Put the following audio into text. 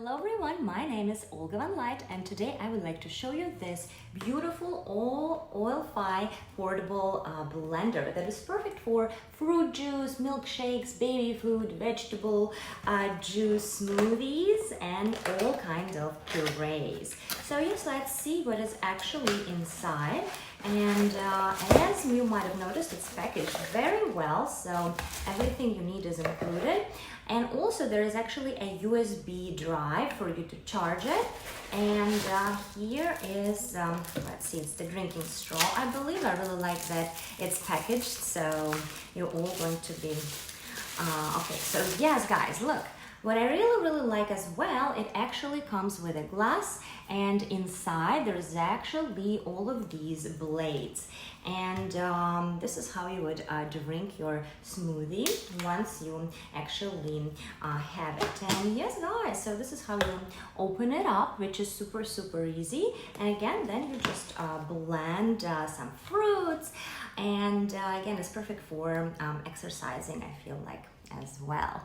Hello everyone, my name is Olga Van Light and today I would like to show you this beautiful OILFY portable blender that is perfect for fruit juice, milkshakes, baby food, vegetable juice, smoothies and all kinds of purees. So yes, let's see what is actually inside. And as you might have noticed, it's packaged very well, so everything you need is included. And also there is actually a USB drive for you to charge it. And here is, let's see, it's the drinking straw. I believe I really like that it's packaged, so you're all going to be, okay, so yes guys, look. What I really like as well, it actually comes with a glass, and inside there's actually all of these blades. And this is how you would drink your smoothie once you actually have it. And yes guys, so this is how you open it up, which is super easy. And again, then you just blend some fruits, and again, it's perfect for exercising, I feel like, as well.